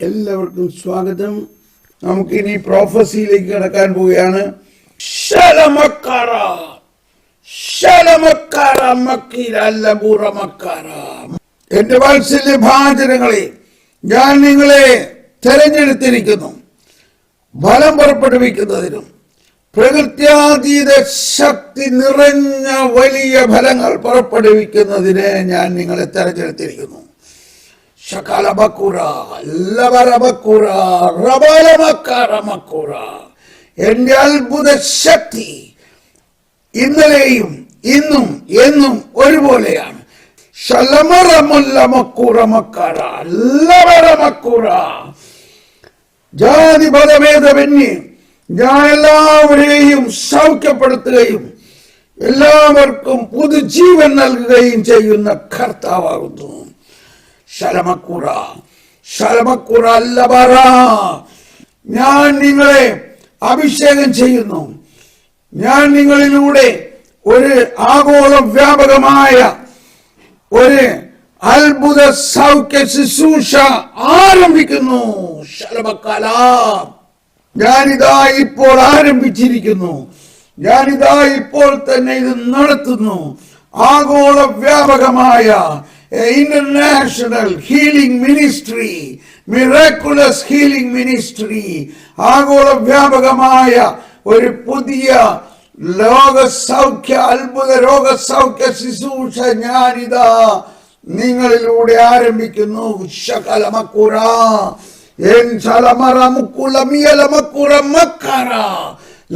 എല്ലാവർക്കും സ്വാഗതം. നമുക്കിനി പ്രോഫസിയിലേക്ക് കടക്കാൻ പോവുകയാണ്. എന്റെ വാത്സല്യ ഭാചനങ്ങളെ, ഞാൻ നിങ്ങളെ തെരഞ്ഞെടുത്തിരിക്കുന്നു ഫലം പുറപ്പെടുവിക്കുന്നതിനും പ്രകൃത്യാതീത ശക്തി നിറഞ്ഞ വലിയ ഫലങ്ങൾ പുറപ്പെടുവിക്കുന്നതിന് ഞാൻ നിങ്ങളെ തെരഞ്ഞെടുത്തിരിക്കുന്നു. എന്റെ അത്ഭുത ശക്തി ഇന്നലെയും ഇന്നും എന്നും ഒരുപോലെയാണ്. ജാതി ഭേദമന്യേ ഞാൻ എല്ലാവരെയും സൗഖ്യപ്പെടുത്തുകയും എല്ലാവർക്കും പുതുജീവൻ നൽകുകയും ചെയ്യുന്ന കർത്താവാകുന്നു. ഞാൻ നിങ്ങളെ അഭിഷേകം ചെയ്യുന്നു. ഞാൻ നിങ്ങളിലൂടെ ഒരു ആഗോള വ്യാപകമായ ഒരു അത്ഭുത സൗഖ്യ ശുശ്രൂഷ ആരംഭിക്കുന്നു. ഞാനിതാ ഇപ്പോൾ ആരംഭിച്ചിരിക്കുന്നു. ഞാനിതാ ഇപ്പോൾ തന്നെ ഇത് നടത്തുന്നു. ആഗോള വ്യാപകമായ international healing ministry, miraculous healing ministry, ആഗോള വ്യാപകമായ ഒരു പുതിയ ലോകസൗഖ്യ അത്ഭുത രോഗസൗഖ്യ ശുശ്രൂഷ ഞാനിതാ നിങ്ങളിലൂടെ ആരംഭിക്കുന്നു.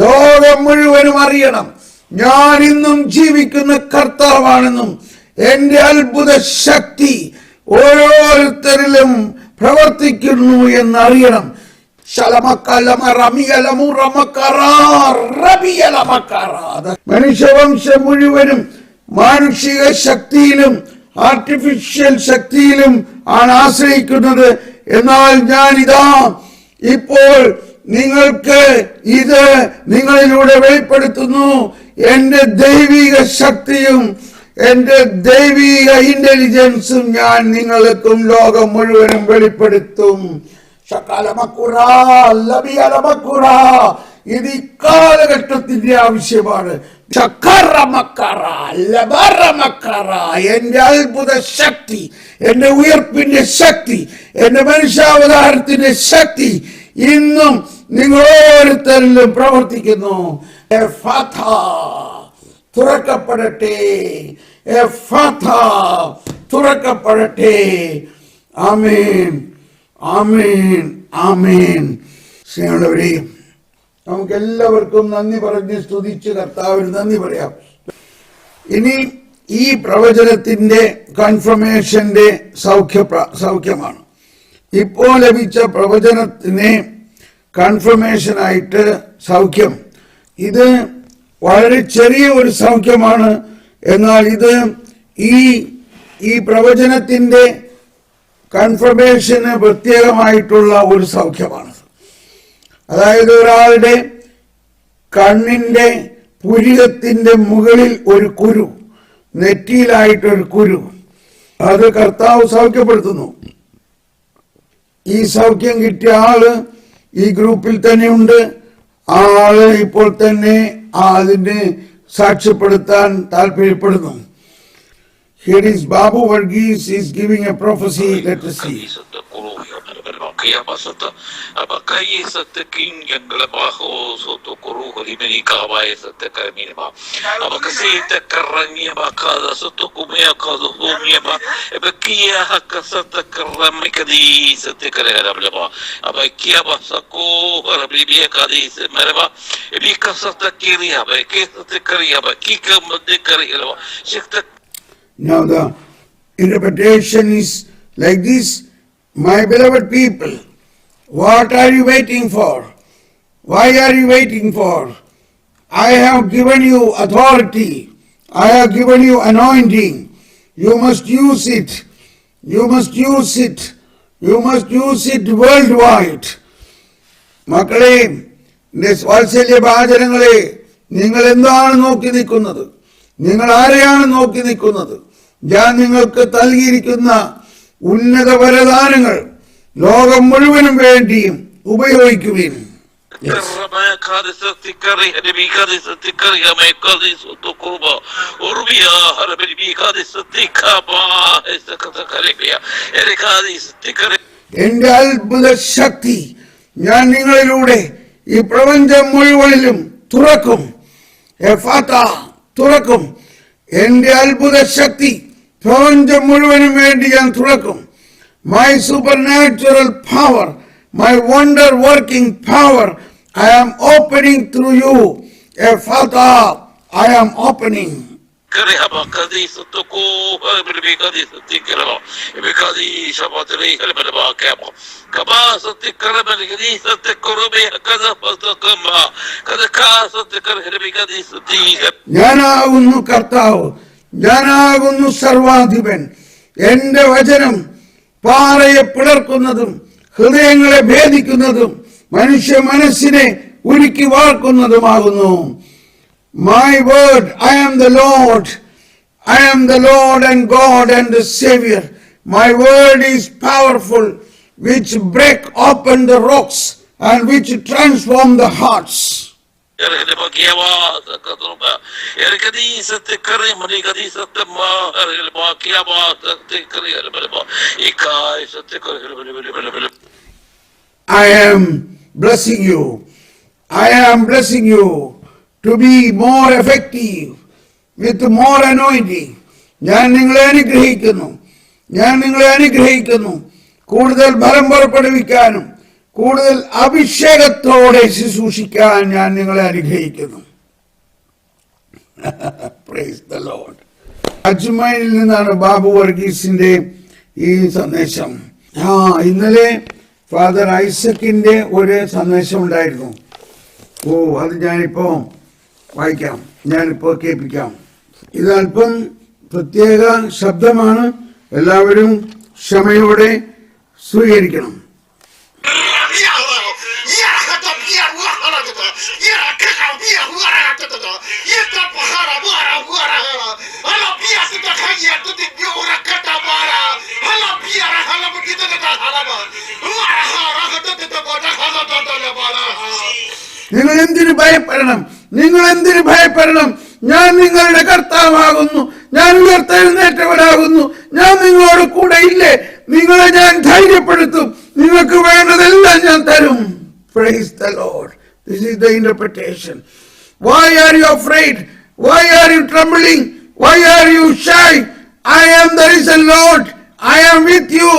ലോകം മുഴുവനും അറിയണം ഞാൻ ഇന്നും ജീവിക്കുന്ന കർത്താവാണെന്നും എന്റെ അത്ഭുത ശക്തി ഓരോരുത്തരിലും പ്രവർത്തിക്കുന്നു എന്നറിയണം. മനുഷ്യവംശം മുഴുവനും മാനുഷിക ശക്തിയിലും ആർട്ടിഫിഷ്യൽ ശക്തിയിലും ആണ് ആശ്രയിക്കുന്നത്. എന്നാൽ ഞാനിതാ ഇപ്പോൾ നിങ്ങൾക്ക് ഇത് നിങ്ങളിലൂടെ വെളിപ്പെടുത്തുന്നു. എന്റെ ദൈവിക ശക്തിയും എന്റെ ദൈവിക ഇന്റലിജൻസും ഞാൻ നിങ്ങൾക്കും ലോകം മുഴുവനും വെളിപ്പെടുത്തും. ഇത് ഈ കാലഘട്ടത്തിന്റെ ആവശ്യമാണ്. എന്റെ അത്ഭുത ശക്തി, എന്റെ ഉയർപ്പിന്റെ ശക്തി, എന്റെ മനുഷ്യാവതാരത്തിന്റെ ശക്തി ഇന്നും നിങ്ങൾ ഓരോരുത്തരിലും പ്രവർത്തിക്കുന്നു. തുറക്കപ്പെടട്ടെ, തുറക്കപ്പെടട്ടെ. ആമേൻ, ആമേൻ, ആമേൻ. സ്നേഹമുള്ളവരെ, നമുക്ക് എല്ലാവർക്കും നന്ദി പറഞ്ഞ് സ്തുതിച്ച് കർത്താവിന് നന്ദി പറയാം. ഇനി ഈ പ്രവചനത്തിന്റെ കൺഫർമേഷന്റെ സൗഖ്യമാണ്. ഇപ്പോൾ ലഭിച്ച പ്രവചനത്തിന് കൺഫർമേഷനായിട്ട് സൗഖ്യം. ഇത് വളരെ ചെറിയ ഒരു സൗഖ്യമാണ്. എന്നാൽ ഇത് ഈ പ്രവചനത്തിന്റെ കൺഫർമേഷന് പ്രത്യേകമായിട്ടുള്ള ഒരു സൗഖ്യമാണ്. അതായത് ഒരാളുടെ കണ്ണിന്റെ പുരികത്തിന്റെ മുകളിൽ ഒരു കുരു, നെറ്റിയിലായിട്ടൊരു കുരു, അത് കർത്താവ് സൗഖ്യപ്പെടുത്തുന്നു. ഈ സൗഖ്യം കിട്ടിയ ആള് ഈ ഗ്രൂപ്പിൽ തന്നെ ഉണ്ട്. ആ ആള് ഇപ്പോൾ തന്നെ അതിനെ സാക്ഷ്യപ്പെടുത്താൻ താല്പര്യപ്പെടുന്നു. Here is Babu Varghese is giving a prophecy. Let us see. Now the interpretation is like this. My beloved people, what are you waiting for? Why are you waiting for? I have given you authority. I have given you anointing. You must use it. You must use it. You must use it worldwide. മക്കളെ, വാത്സല്യ ഭാചനങ്ങളെ, നിങ്ങൾ എന്താണ് നോക്കി നിൽക്കുന്നത്? നിങ്ങൾ ആരെയാണ് നോക്കി നിൽക്കുന്നത്? ഞാൻ നിങ്ങൾക്ക് നൽകിയിരിക്കുന്ന ഉന്നത വരദാനങ്ങൾ ലോകം മുഴുവനും വേണ്ടിയും ഉപയോഗിക്കുവിൻ. എന്റെ അത്ഭുത ശക്തി ഞാൻ നിങ്ങളിലൂടെ ഈ പ്രപഞ്ചം മുഴുവനിലും തുറക്കും. എഫാത്ത തുറക്കും. എന്റെ അത്ഭുത ശക്തി പ്രപഞ്ചം മുഴുവനും വേണ്ടി ഞാൻ തുറക്കും. My supernatural power, my wonder working power, I am opening through you. Ephata, I am opening. ഞാനാകുന്നു കർത്താവ്, ഞാനാകുന്നു സർവാധിപൻ. എന്റെ വചനം പാറയെ പിളർക്കുന്നതും ഹൃദയങ്ങളെ ഭേദിക്കുന്നതും മനുഷ്യ മനസ്സിനെ ഉരുക്കി വാർക്കുന്നതുമാകുന്നു. My word, I am the Lord. I am the Lord and God and the Savior. My word is powerful, which break open the rocks and which transform the hearts. I am blessing you. I am blessing you to be more effective with more anointing. ഞാൻ നിങ്ങളെ അനുഗ്രഹിക്കുന്നു. ഞാൻ നിങ്ങളെ അനുഗ്രഹിക്കുന്നു. കൂടുതൽ ഫലം പുറപ്പെടുവിക്കാനും കൂടുതൽ അഭിഷേകത്തോടെ ശുശ്രൂഷിക്കാൻ ഞാൻ നിങ്ങളെ അനുഗ്രഹിക്കുന്നു. Praise the Lord. അജ്മൈനിൽ നിന്നാണ് ബാബു വർഗീസിന്റെ ഈ സന്ദേശം. ഇന്നലെ ഫാദർ ഐസക്കിന്റെ ഒരു സന്ദേശം ഉണ്ടായിരുന്നു. അത് ഞാനിപ്പോ വായിക്കാം, ഞാനിപ്പോ കേൾപ്പിക്കാം. ഇതല്പം പ്രത്യേക ശബ്ദമാണ്, എല്ലാവരും ക്ഷമയോടെ സ്വീകരിക്കണം. നിങ്ങൾ എന്തിനു ഭയപ്പെടണം? നിങ്ങൾ എന്തിനു ഭയപ്പെടണം? ഞാൻ നിങ്ങളുടെ കർത്താവാകുന്നു. ഞാൻ ഉയർത്തെഴുന്നേറ്റവനാകുന്നു. ഞാൻ നിങ്ങളോട് കൂടെ ഇല്ലേ? നിങ്ങളെ ഞാൻ ധൈര്യപ്പെടുത്തും. നിങ്ങൾക്ക് വേണ്ടതെല്ലാം ഞാൻ തരും. Praise the Lord. This is the interpretation. Why are you afraid? Why are you trembling? Why are you shy? I am the risen Lord. I am with you.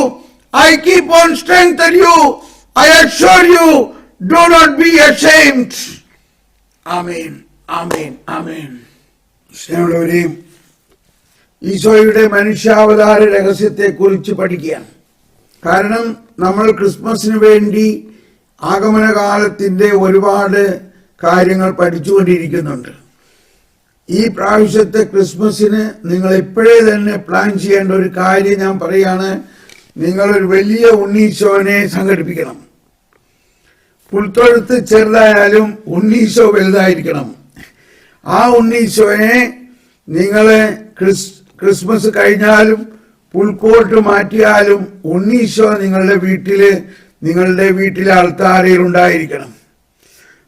I keep on strengthening you. I assure you, do not be ashamed. Amen. Amen. Amen. സ്നേഹമുള്ളവരെയും ഈശോയുടെ മനുഷ്യാവതാര രഹസ്യത്തെ കുറിച്ച് പഠിക്കുകയാണ്. കാരണം നമ്മൾ ക്രിസ്മസിന് വേണ്ടി ആഗമനകാലത്തിന്റെ ഒരുപാട് കാര്യങ്ങൾ പഠിച്ചുകൊണ്ടിരിക്കുന്നുണ്ട്. ഈ പ്രാവശ്യത്തെ ക്രിസ്മസിന് നിങ്ങൾ ഇപ്പോഴേ തന്നെ പ്ലാൻ ചെയ്യേണ്ട ഒരു കാര്യം ഞാൻ പറയാണ്. നിങ്ങളൊരു വലിയ ഉണ്ണീശോനെ സംഘടിപ്പിക്കണം. പുൽത്തൊഴുത്ത് ചെറുതായാലും ഉണ്ണീശോ വലുതായിരിക്കണം. ആ ഉണ്ണീശോയെ നിങ്ങളെ ക്രിസ്മസ് കഴിഞ്ഞാലും പുൽക്കോട്ട് മാറ്റിയാലും ഉണ്ണീശോ നിങ്ങളുടെ വീട്ടിലെ ആൾത്താരയിൽ ഉണ്ടായിരിക്കണം.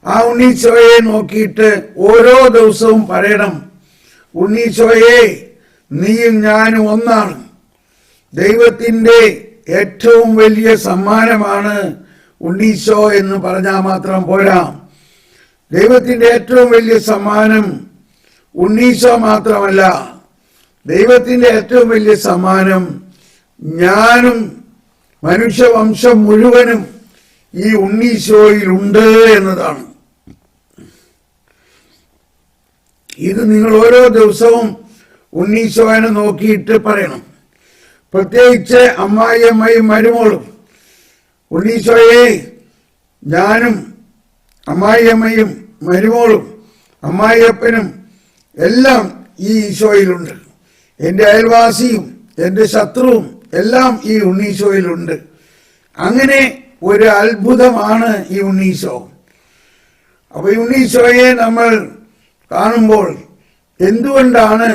ആ ഉണ്ണീശോയെ നോക്കിയിട്ട് ഓരോ ദിവസവും പറയണം, ഉണ്ണീശോയെ നീയും ഞാനും ഒന്നാണ്. ദൈവത്തിന്റെ ഏറ്റവും വലിയ സമ്മാനമാണ് ഉണ്ണീശോ എന്ന് പറഞ്ഞാൽ മാത്രം പോരാ. ദൈവത്തിന്റെ ഏറ്റവും വലിയ സമ്മാനം ഉണ്ണീശോ മാത്രമല്ല, ദൈവത്തിന്റെ ഏറ്റവും വലിയ സമ്മാനം ഞാനും മനുഷ്യവംശം മുഴുവനും ഈ ഉണ്ണീശോയിൽ ഉണ്ട് എന്നതാണ്. ഇത് നിങ്ങൾ ഓരോ ദിവസവും ഉണ്ണീശോനെ നോക്കിയിട്ട് പറയണം. പ്രത്യേകിച്ച് അമ്മായിയമ്മയും മരുമോളും, ഉണ്ണീശോയെ ഞാനും അമ്മായിയമ്മയും മരുമോളും അമ്മായിയപ്പനും എല്ലാം ഈ ഈശോയിലുണ്ട്. എൻ്റെ അയൽവാസിയും എൻ്റെ ശത്രുവും എല്ലാം ഈ ഉണ്ണീശോയിലുണ്ട്. അങ്ങനെ ഒരു അത്ഭുതമാണ് ഈ ഉണ്ണീശോ. അപ്പൊ ഈ ഉണ്ണീശോയെ നമ്മൾ കാണുമ്പോൾ എന്തുകൊണ്ടാണ്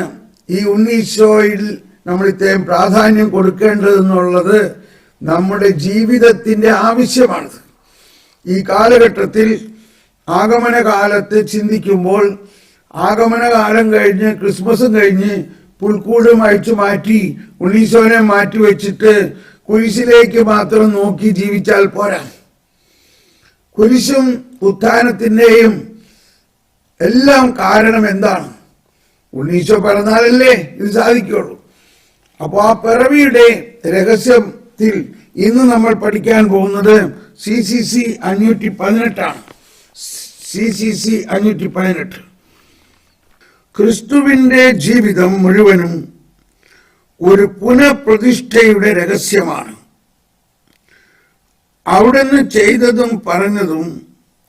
ഈ ഉണ്ണീശോയിൽ നമ്മൾ ഇത്രയും പ്രാധാന്യം കൊടുക്കേണ്ടതെന്നുള്ളത് നമ്മുടെ ജീവിതത്തിന്റെ ആവശ്യമാണിത്. ഈ കാലഘട്ടത്തിൽ ആഗമനകാലത്ത് ചിന്തിക്കുമ്പോൾ, ആഗമനകാലം കഴിഞ്ഞ് ക്രിസ്മസും കഴിഞ്ഞ് പുൽക്കൂടും അഴിച്ചു മാറ്റി ഉണ്ണീശോനെ മാറ്റി വെച്ചിട്ട് കുരിശിലേക്ക് മാത്രം നോക്കി ജീവിച്ചാൽ പോരാ. കുരിശും ഉത്ഥാനത്തിന്റെയും എല്ലാം കാരണം എന്താണ്? ഉണ്ണീശോ പിറന്നാലല്ലേ ഇത് സാധിക്കുള്ളൂ. അപ്പൊ ആ പിറവിയുടെ രഹസ്യത്തിൽ ഇന്ന് നമ്മൾ പഠിക്കാൻ പോകുന്നത് CCC 518 CCC 518. ക്രിസ്തുവിന്റെ ജീവിതം മുഴുവനും ഒരു പുനഃപ്രതിഷ്ഠയുടെ രഹസ്യമാണ്. അവിടുന്ന് ചെയ്തതും പറഞ്ഞതും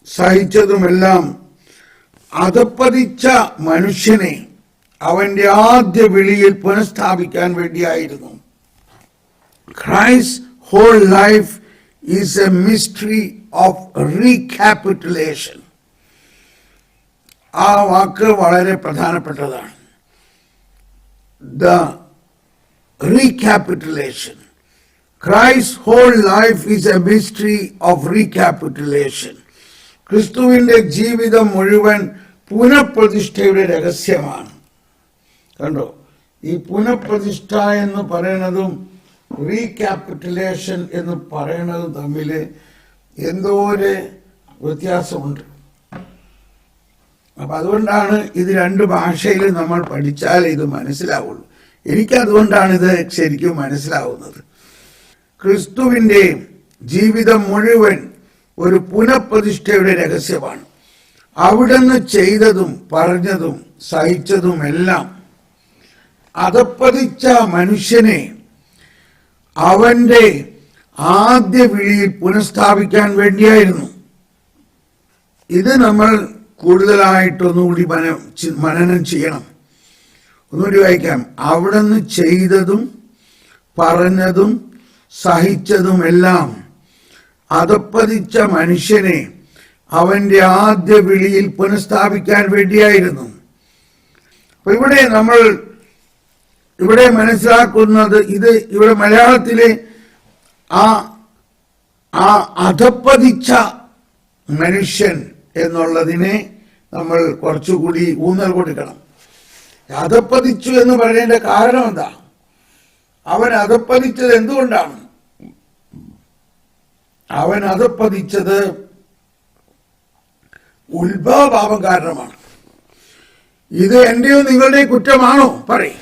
സഹിച്ചതുമെല്ലാം അധപ്പതിച്ച മനുഷ്യനെ അവന്റെ ആദ്യ വിളിയിൽ പുനഃസ്ഥാപിക്കാൻ വേണ്ടിയായിരുന്നു. Christ's whole life is a mystery of recapitulation. ആ വാക്ക് വളരെ പ്രധാനപ്പെട്ടതാണ്. The recapitulation. Christ's whole life is a mystery of recapitulation. ക്രിസ്തുവിന്റെ ജീവിതം മുഴുവൻ പുനഃപ്രതിഷ്ഠയുടെ രഹസ്യമാണ്. കണ്ടോ, ഈ പുനഃപ്രതിഷ്ഠ എന്ന് പറയുന്നതും റീക്യാപിറ്റുലേഷൻ എന്ന് പറയുന്നതും തമ്മിൽ എന്തോ ഒരു വ്യത്യാസമുണ്ട്. അപ്പൊ അതുകൊണ്ടാണ് ഇത് രണ്ട് ഭാഷയിൽ നമ്മൾ പഠിച്ചാൽ ഇത് മനസ്സിലാവുള്ളൂ. എനിക്കതുകൊണ്ടാണ് ഇത് ശരിക്കും മനസ്സിലാവുന്നത്. ക്രിസ്തുവിന്റെ ജീവിതം മുഴുവൻ ഒരു പുനഃപ്രതിഷ്ഠയുടെ രഹസ്യമാണ്. അവിടുന്ന് ചെയ്തതും പറഞ്ഞതും സഹിച്ചതുമെല്ലാം അധപ്പതിച്ച മനുഷ്യനെ അവന്റെ ആദ്യ വിളിയിൽ പുനഃസ്ഥാപിക്കാൻ വേണ്ടിയായിരുന്നു. ഇത് നമ്മൾ കൂടുതലായിട്ടൊന്നുകൂടി മനനം ചെയ്യണം. ഒന്നുകൂടി വായിക്കാം. അവിടുന്ന് ചെയ്തതും പറഞ്ഞതും സഹിച്ചതുമെല്ലാം അധപ്പതിച്ച മനുഷ്യനെ അവന്റെ ആദ്യ വിളിയിൽ പുനഃസ്ഥാപിക്കാൻ വേണ്ടിയായിരുന്നു. അപ്പൊ ഇവിടെ മനസ്സിലാക്കുന്നത് ഇവിടെ മലയാളത്തിലെ ആ അധപ്പതിച്ച മനുഷ്യൻ എന്നുള്ളതിനെ നമ്മൾ കുറച്ചുകൂടി ഊന്നൽ കൊടുക്കണം. അധപ്പതിച്ചു എന്ന് പറയേണ്ട കാരണം എന്താ? അവൻ അധപ്പതിച്ചത് എന്തുകൊണ്ടാണ്? അവൻ അധപ്പതിച്ചത് ഉത്ഭവപാപം കാരണമാണ്. ഇത് എന്റെയോ നിങ്ങളുടെയോ കുറ്റമാണോ? പറയും.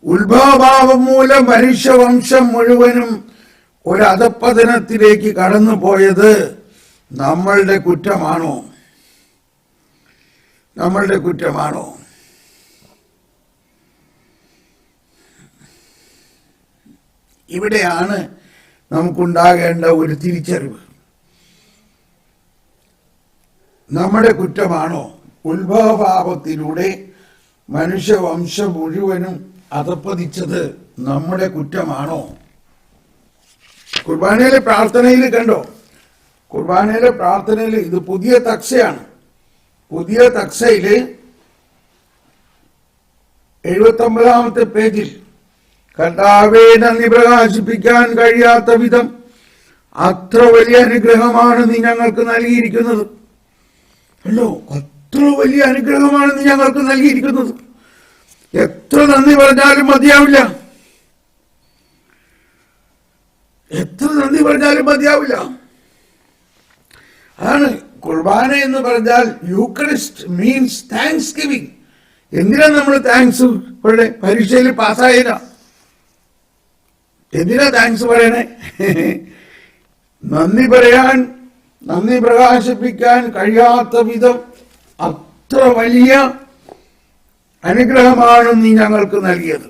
ഉത്ഭവപാപം മൂലം മനുഷ്യവംശം മുഴുവനും ഒരു അധപ്പതനത്തിലേക്ക് കടന്നു പോയത് നമ്മളുടെ കുറ്റമാണോ? നമ്മളുടെ കുറ്റമാണോ? ഇവിടെയാണ് നമുക്കുണ്ടാകേണ്ട ഒരു തിരിച്ചറിവ്. നമ്മുടെ കുറ്റമാണോ? ഉത്ഭവപാപത്തിലൂടെ മനുഷ്യവംശം മുഴുവനും അധപ്പതിച്ചത് നമ്മുടെ കുറ്റമാണോ? കുർബാനയിലെ പ്രാർത്ഥനയിൽ കണ്ടോ? കുർബാനയിലെ പ്രാർത്ഥനയിൽ ഇത് പുതിയ തക്സയാണ്. പുതിയ തക്സയില് 79-ാമത്തെ പേജിൽ കർത്താവേ, നന്ദി പ്രകാശിപ്പിക്കാൻ കഴിയാത്ത വിധം അത്ര വലിയ അനുഗ്രഹമാണ് നീ ഞങ്ങൾക്ക് നൽകിയിരിക്കുന്നത്. അല്ലോ, അത്ര വലിയ അനുഗ്രഹമാണ് നീ ഞങ്ങൾക്ക് നൽകിയിരിക്കുന്നത്. എത്ര നന്ദി പറഞ്ഞാലും മതിയാവില്ല. എത്ര നന്ദി പറഞ്ഞാലും മതിയാവില്ല. അതാണ് കുർബാന എന്ന് പറഞ്ഞാൽ. Eucharist means thanks giving. എന്തിനാ നമ്മൾ താങ്ക്സ് പരീക്ഷയിൽ പാസ്സായില്ല? എന്തിനാ താങ്ക്സ് പറയണേ? നന്ദി പറയാൻ, നന്ദി പ്രകാശിപ്പിക്കാൻ കഴിയാത്ത വിധം അത്ര വലിയ അനുഗ്രഹമാണ് നീ ഞങ്ങൾക്ക് നൽകിയത്.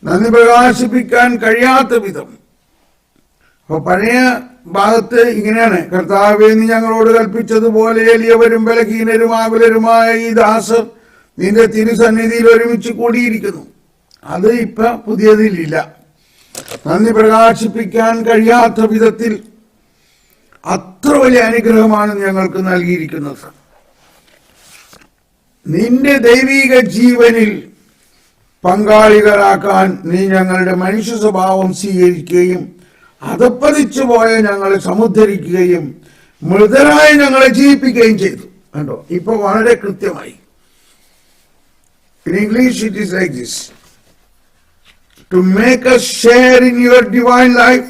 നന്ദി പ്രകാശിപ്പിക്കാൻ കഴിയാത്ത വിധം. അപ്പൊ പഴയ ഭാഗത്ത് ഇങ്ങനെയാണ്: കർത്താവേ, നീ ഞങ്ങളോട് കൽപ്പിച്ചതുപോലെ എളിയവരും ബലഹീനരും ആകുലരുമായ ഈ ദാസർ നിന്റെ തിരുസന്നിധിയിൽ ഒരുമിച്ച് കൂടിയിരിക്കുന്നു. അത് ഇപ്പൊ പുതിയതിലില്ല. നന്ദി പ്രകാശിപ്പിക്കാൻ കഴിയാത്ത വിധത്തിൽ അത്ര വലിയ അനുഗ്രഹമാണ് ഞങ്ങൾക്ക് നൽകിയിരിക്കുന്നത്. നിന്റെ ദൈവിക ജീവനിൽ പങ്കാളികളാക്കാൻ നീ ഞങ്ങളുടെ മനുഷ്യ സ്വഭാവം സ്വീകരിക്കുകയും അധപ്പതിച്ചു പോയ ഞങ്ങളെ സമുദ്ധരിക്കുകയും മൃതരായി ഞങ്ങളെ ജീവിപ്പിക്കുകയും ചെയ്തു. കണ്ടോ, ഇപ്പൊ വളരെ കൃത്യമായി. In English it is like this: to make us share in your divine life,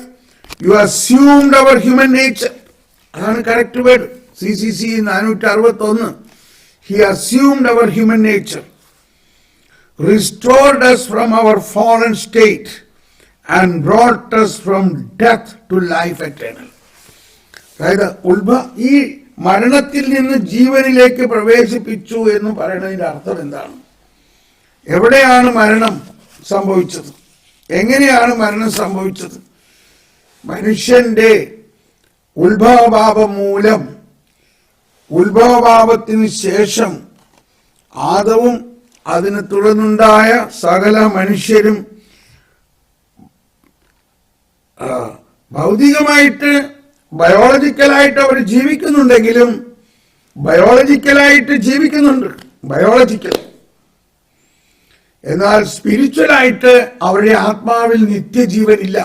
you assumed our human nature. അതാണ് correct word. CCC 461. He assumed our human nature, restored us from our fallen state, and brought us from death to life eternal. അതായത് ഈ മരണത്തിൽ നിന്ന് ജീവനിലേക്ക് പ്രവേശിപ്പിച്ചു എന്ന് പറയുന്നതിന്റെ അർത്ഥം എന്താണ്? എവിടെയാണ് മരണം സംഭവിച്ചത്? എങ്ങനെയാണ് മരണം സംഭവിച്ചത്? മനുഷ്യന്റെ ഉത്ഭവപാപം മൂലം, ഉത്ഭവപാപത്തിന് ശേഷം ആദവും അതിനെ തുടർന്നുണ്ടായ സകല മനുഷ്യരും ഭൗതികമായിട്ട് ബയോളജിക്കലായിട്ട് അവർ ജീവിക്കുന്നുണ്ടെങ്കിലും ബയോളജിക്കൽ, എന്നാൽ സ്പിരിച്വലായിട്ട് അവരുടെ ആത്മാവിൽ നിത്യജീവനില്ല.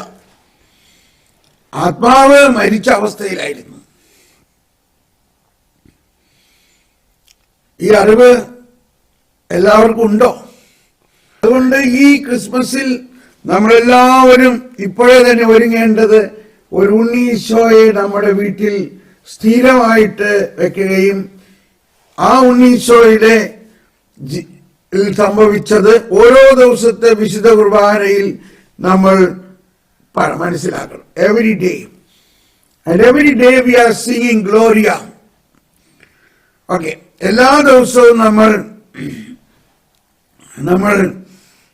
ആത്മാവ് മരിച്ച അവസ്ഥയിലായിരുന്നു. ഈ അറിവ് എല്ലാവർക്കും ഉണ്ടോ? അതുകൊണ്ട് ഈ ക്രിസ്മസിൽ നമ്മളെല്ലാവരും ഇപ്പോഴേ തന്നെ ഒരുങ്ങേണ്ടത് ഒരു ഉണ്ണീശോയെ നമ്മുടെ വീട്ടിൽ സ്ഥിരമായിട്ട് വെക്കുകയും ആ ഉണ്ണീശോയുടെ സംഭവിച്ചത് ഓരോ ദിവസത്തെ വിശുദ്ധ കുർബാനയിൽ നമ്മൾ മനസ്സിലാക്കണം. Every day we R singing Gloria. Okay, എല്ലാ ദിവസവും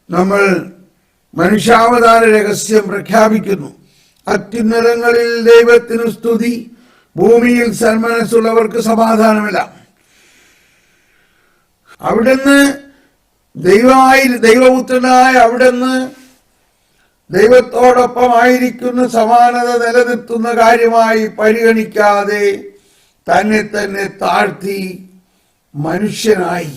നമ്മൾ മനുഷ്യാവതാര രഹസ്യം പ്രഖ്യാപിക്കുന്നു. അത്യുന്നതങ്ങളിൽ ദൈവത്തിനു സ്തുതി, ഭൂമിയിൽ സന്മനസ്സുള്ളവർക്ക് സമാധാനമില്ല. അവിടുന്ന് ദൈവപുത്രനായ അവിടുന്ന് ദൈവത്തോടൊപ്പമായിരിക്കുന്ന സമാനത നിലനിർത്തുന്ന കാര്യമായി പരിഗണിക്കാതെ തന്നെ താഴ്ത്തി മനുഷ്യനായി.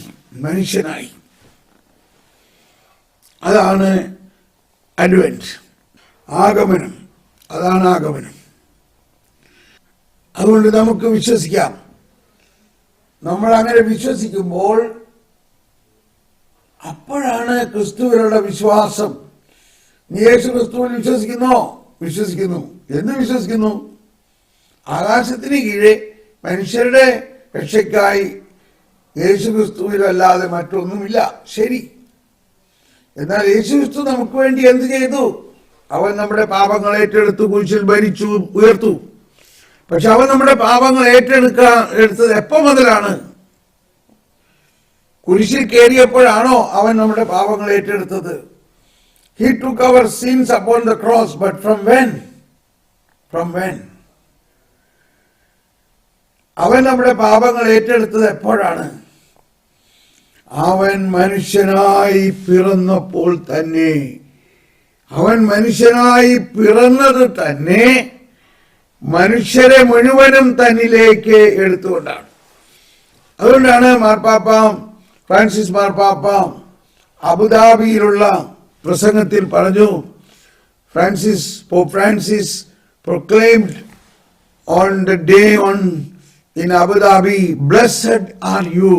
അതാണ് അഡ്വെന്റ്, ആഗമനം. അതാണ് ആഗമനം. അതുകൊണ്ട് നമുക്ക് വിശ്വസിക്കാം. നമ്മൾ അങ്ങനെ വിശ്വസിക്കുമ്പോൾ അപ്പോഴാണ് ക്രിസ്തുവിലുള്ള വിശ്വാസം. നീ യേശു ക്രിസ്തുവിൽ വിശ്വസിക്കുന്നു. എന്ന് വിശ്വസിക്കുന്നു? ആകാശത്തിന് കീഴെ മനുഷ്യരുടെ രക്ഷയ്ക്കായി യേശു ക്രിസ്തുവിലല്ലാതെ മറ്റൊന്നുമില്ല. ശരി. എന്നാൽ യേശു ക്രിസ്തു നമുക്ക് വേണ്ടി എന്ത് ചെയ്തു? അവൻ നമ്മുടെ പാപങ്ങൾ ഏറ്റെടുത്തു, കുരിശിൽ ഭരിച്ചു, ഉയർത്തു. പക്ഷെ അവൻ നമ്മുടെ പാപങ്ങൾ എടുത്തത് എപ്പോ മുതലാണ്? കുരിശിൽ കയറിയപ്പോഴാണോ അവൻ നമ്മുടെ പാപങ്ങൾ ഏറ്റെടുത്തത്? He took our sins upon the cross, but from when? അവൻ നമ്മുടെ പാപങ്ങൾ ഏറ്റെടുത്തത് എപ്പോഴാണ്? അവൻ മനുഷ്യനായി പിറന്നപ്പോൾ തന്നെ. അവൻ മനുഷ്യനായി പിറന്നത് തന്നെ മനുഷ്യരെ മുഴുവനും തന്നിലേക്ക് എടുത്തുകൊണ്ടാണ്. അതുകൊണ്ടാണ് ഫ്രാൻസിസ് മാർപ്പാപ്പ അബുദാബിയിലുള്ള പ്രസംഗത്തിൽ പറഞ്ഞു, Pope Francis proclaimed on the day in Abu Dhabi, "Blessed are you."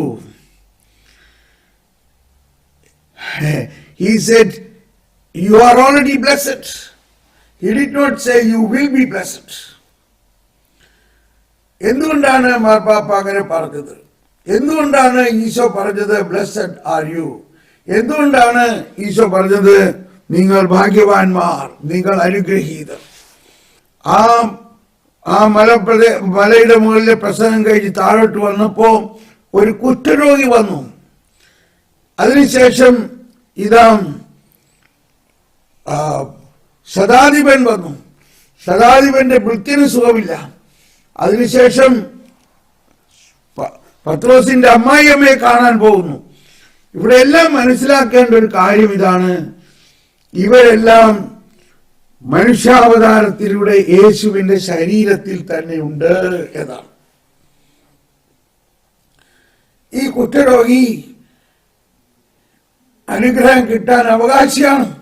He said, "You are already blessed." He did not say you will be blessed. എന്തുകൊണ്ടാണ് മാർപ്പാപ്പ അങ്ങനെ പറഞ്ഞത്? എന്തുകൊണ്ടാണ് ഈശോ പറഞ്ഞത് ബ്ലെസ്സഡ് ആർ യു? എന്തുകൊണ്ടാണ് ഈശോ പറഞ്ഞത് നിങ്ങൾ ഭാഗ്യവാന്മാർ, നിങ്ങൾ അനുഗ്രഹീതർ? ആ മലയുടെ മുകളിലെ പ്രസംഗം കഴിഞ്ഞ് താഴോട്ട് വന്നപ്പോ ഒരു കുഷ്ഠരോഗി വന്നു. അതിനുശേഷം ശതാധിപൻ വന്നു. ശതാധിപന്റെ വൃത്തിന് സുഖമില്ല. അതിനുശേഷം പത്രോസിന്റെ അമ്മായിയമ്മയെ കാണാൻ പോകുന്നു. ഇവിടെ എല്ലാം മനസ്സിലാക്കേണ്ട ഒരു കാര്യം ഇതാണ്: ഇവരെല്ലാം മനുഷ്യാവതാരത്തിലൂടെ യേശുവിന്റെ ശരീരത്തിൽ തന്നെ ഉണ്ട് എന്നാണ്. ഈ കുഷ്ഠരോഗി അനുഗ്രഹം കിട്ടാൻ അവകാശിയാണ്.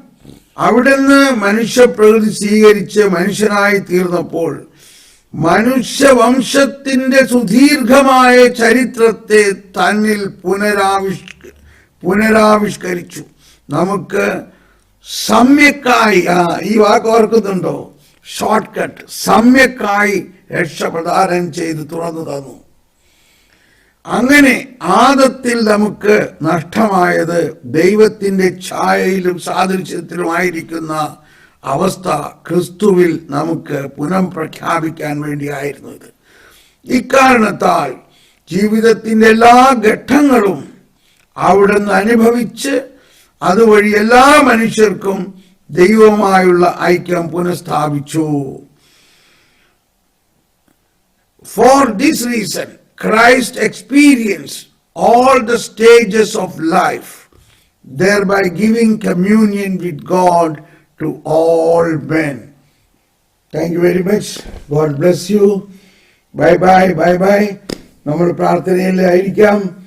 അവിടുന്ന് മനുഷ്യപ്രകൃതി സ്വീകരിച്ച് മനുഷ്യനായി തീർന്നപ്പോൾ മനുഷ്യവംശത്തിന്റെ സുദീർഘമായ ചരിത്രത്തെ തന്നിൽ പുനരാവിഷ്കരിച്ചു. നമുക്ക് സമ്യക്കായി, ഈ വാക്ക് ഓർക്കുന്നുണ്ടോ? ഷോർട്ട് കട്ട്, സമ്യക്കായി രക്ഷപ്രദാനം ചെയ്ത് തുറന്നു തന്നു. അങ്ങനെ ആദത്തിൽ നമുക്ക് നഷ്ടമായത് ദൈവത്തിന്റെ ഛായയിലും സാദൃശ്യത്തിലുമായിരിക്കുന്ന അവസ്ഥ ക്രിസ്തുവിൽ നമുക്ക് പുനഃപ്രഖ്യാപിക്കാൻ വേണ്ടിയായിരുന്നു ഇത്. ഇക്കാരണത്താൽ ജീവിതത്തിന്റെ എല്ലാ ഘട്ടങ്ങളും അവിടുന്ന് അനുഭവിച്ച് അതുവഴി എല്ലാ മനുഷ്യർക്കും ദൈവവുമായുള്ള ഐക്യം പുനഃസ്ഥാപിച്ചു. For this reason, Christ experienced all the stages of life, thereby giving communion with God to all men. Thank you very much. God bless you. Bye bye, bye bye. നമ്മൾ പ്രാർത്ഥനയിലായിരിക്കാം.